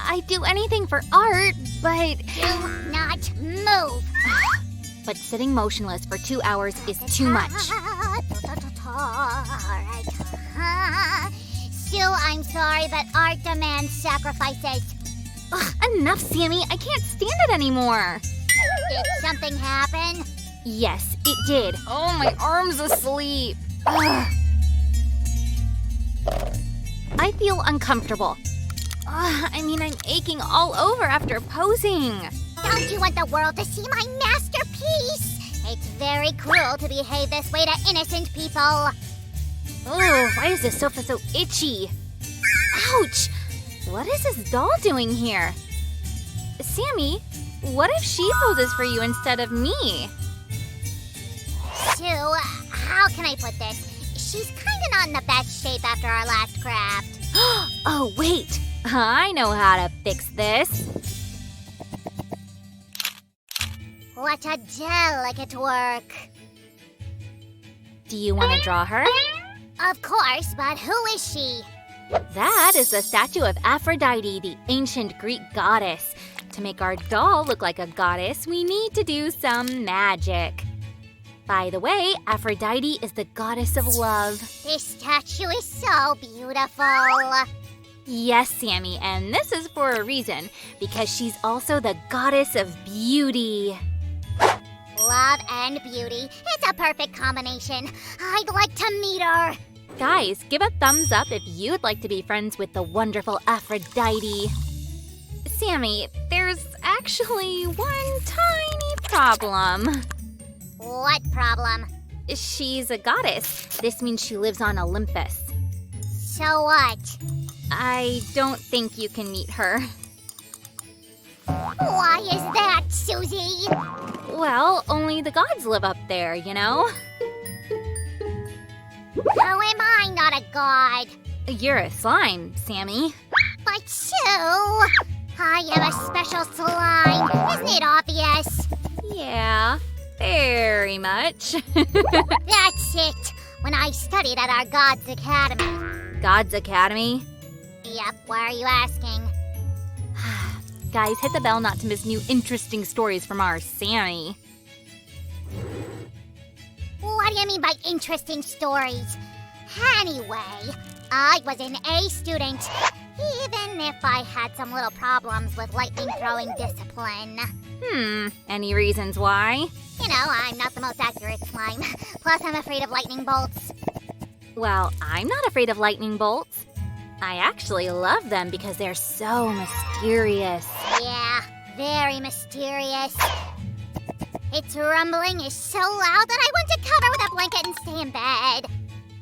I'd do anything for art, but… Do not move! But sitting motionless for 2 hours is too much. Alright. Sue, I'm sorry, but art demands sacrifices. Ugh, enough, Sammy. I can't stand it anymore. Did something happen? Yes, it did. Oh, my arm's asleep. Ugh. I feel uncomfortable. I'm aching all over after posing. Don't you want the world to see my masterpiece? It's very cruel to behave this way to innocent people. Oh, why is this sofa so itchy? Ouch! What is this doll doing here? Sammy, what if she poses for you instead of me? Sue, how can I put this? She's kinda not in the best shape after our last craft. Oh, wait! I know how to fix this. What a delicate work. Do you want to draw her? Of course, but who is she? That is the statue of Aphrodite, the ancient Greek goddess. To make our doll look like a goddess, we need to do some magic. By the way, Aphrodite is the goddess of love. This statue is so beautiful. Yes, Sammy, and this is for a reason, because she's also the goddess of beauty. Love and beauty. It's a perfect combination. I'd like to meet her. Guys, give a thumbs up if you'd like to be friends with the wonderful Aphrodite. Sammy, there's actually one tiny problem. What problem? She's a goddess. This means she lives on Olympus. So what? I don't think you can meet her. Why is that, Susie? Well, only the gods live up there, you know? How am I not a god? You're a slime, Sammy. But Sue, I am a special slime. Isn't it obvious? Yeah, very much. That's it. When I studied at our God's Academy. God's Academy? Yep, why are you asking? Guys, hit the bell not to miss new interesting stories from our Sammy. What do you mean by interesting stories? Anyway, I was an A student, even if I had some little problems with lightning throwing discipline. Any reasons why? You know, I'm not the most accurate slime. Plus, I'm afraid of lightning bolts. Well, I'm not afraid of lightning bolts. I actually love them because they're so mysterious. Yeah, very mysterious. Its rumbling is so loud that I want to cover with a blanket and stay in bed.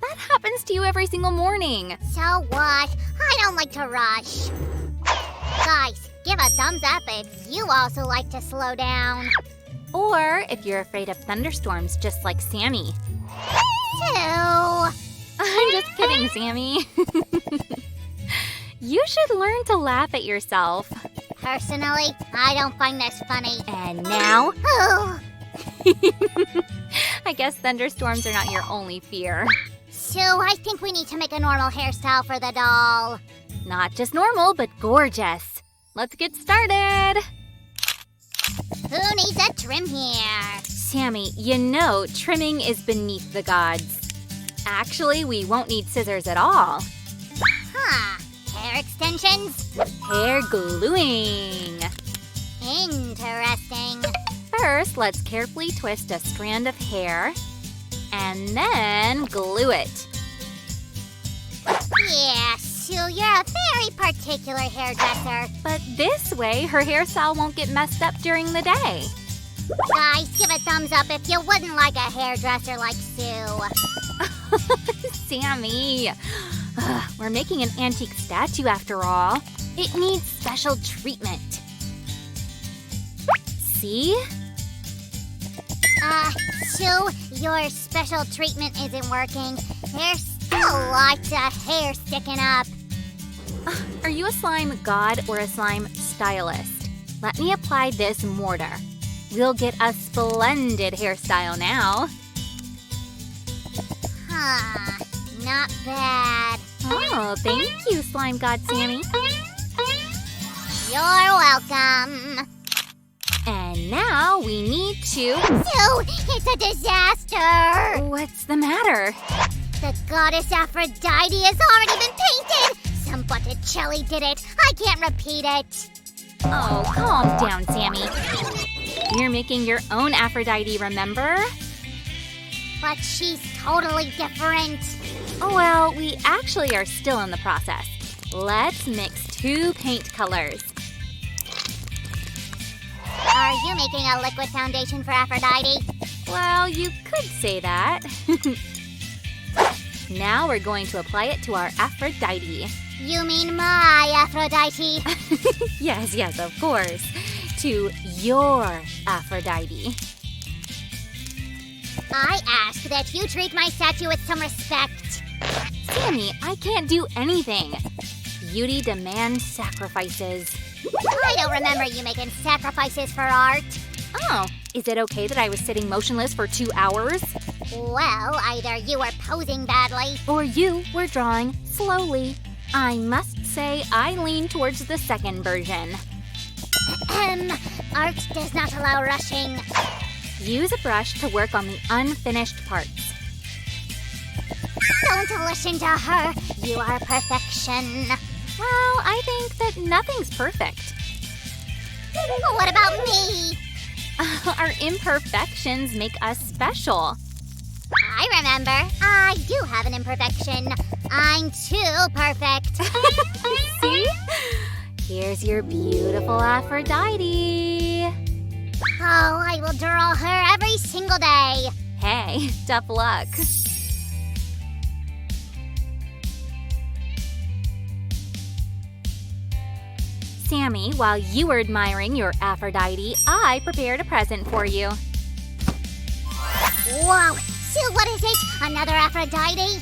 That happens to you every single morning. So what? I don't like to rush. Guys, give a thumbs up if you also like to slow down. Or if you're afraid of thunderstorms just like Sammy. Sue! I'm just kidding, Sammy. You should learn to laugh at yourself. Personally, I don't find this funny. And now? Oh. I guess thunderstorms are not your only fear. Sue, I think we need to make a normal hairstyle for the doll. Not just normal, but gorgeous. Let's get started. Who needs a trim here? Sammy, you know trimming is beneath the gods. Actually, we won't need scissors at all. Huh. Hair extensions? Hair gluing. Interesting. First, let's carefully twist a strand of hair and then glue it. Yeah, Sue, you're a very particular hairdresser. But this way, her hairstyle won't get messed up during the day. Guys, give a thumbs up if you wouldn't like a hairdresser like Sue. Sammy, we're making an antique statue after all. It needs special treatment. See? Sue, your special treatment isn't working. There's still lots of hair sticking up. Are you a slime god or a slime stylist? Let me apply this mortar. We'll get a splendid hairstyle now. Huh, not bad. Oh, thank you, slime god Sammy. You're welcome. And now we need to… Sue, it's a disaster. What's the matter? The goddess Aphrodite has already been painted. Some Botticelli did it. I can't repeat it. Oh, calm down, Sammy. You're making your own Aphrodite, remember? But she's totally different. Well, we actually are still in the process. Let's mix 2 paint colors. Are you making a liquid foundation for Aphrodite? Well, you could say that. Now we're going to apply it to our Aphrodite. You mean my Aphrodite? Yes, of course. To your Aphrodite. I ask that you treat my statue with some respect. Sammy, I can't do anything. Beauty demands sacrifices. I don't remember you making sacrifices for art. Oh, is it okay that I was sitting motionless for 2 hours? Well, either you were posing badly. Or you were drawing slowly. I must say I lean towards the second version. Art does not allow rushing. Use a brush to work on the unfinished parts. Don't listen to her. You are perfection. Well, I think that nothing's perfect. What about me? Our imperfections make us special. I remember. I do have an imperfection. I'm too perfect. See? Here's your beautiful Aphrodite. Oh, I will draw her every single day. Hey, tough luck. Sammy, while you were admiring your Aphrodite, I prepared a present for you. Whoa! Sue, what is it? Another Aphrodite?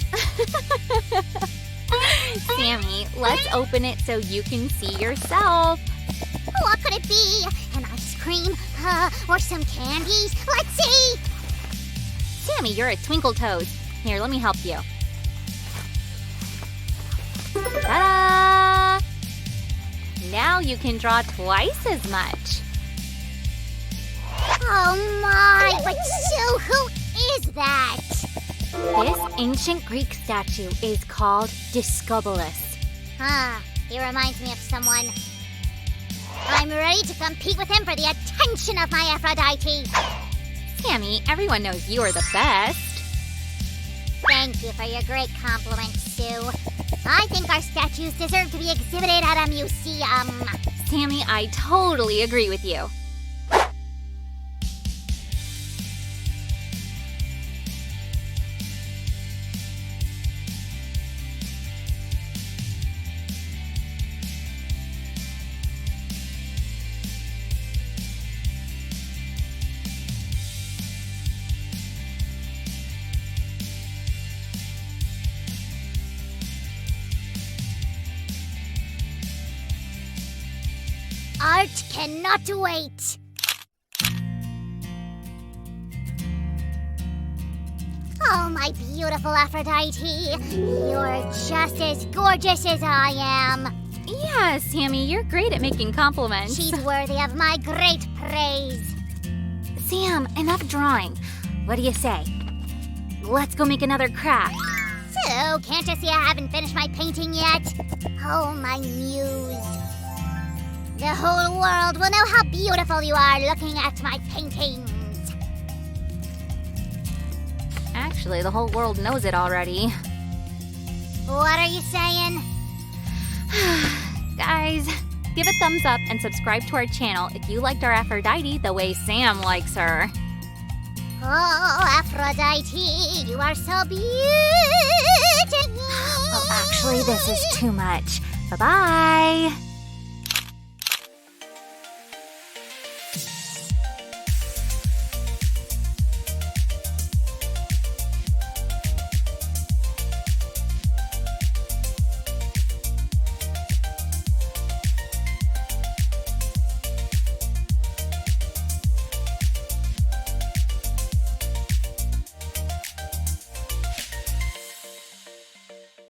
Sammy, let's open it so you can see yourself. What could it be? An ice cream? Or some candies? Let's see! Sammy, you're a twinkle toes. Here, let me help you. Ta-da! Now you can draw twice as much. Oh my! But Sue, who is that? This ancient Greek statue is called Discobolus. He reminds me of someone. I'm ready to compete with him for the attention of my Aphrodite. Sammy, everyone knows you are the best. Thank you for your great compliment, Sue. I think our statues deserve to be exhibited at a museum. Sammy, I totally agree with you. Art cannot wait. Oh, my beautiful Aphrodite. You're just as gorgeous as I am. Yeah, Sammy, you're great at making compliments. She's worthy of my great praise. Sam, enough drawing. What do you say? Let's go make another craft. Sue, can't you see I haven't finished my painting yet? Oh, my muse. The whole world will know how beautiful you are looking at my paintings. Actually, the whole world knows it already. What are you saying? Guys, give a thumbs up and subscribe to our channel if you liked our Aphrodite the way Sam likes her. Oh, Aphrodite, you are so beautiful. Oh, actually, this is too much. Bye-bye.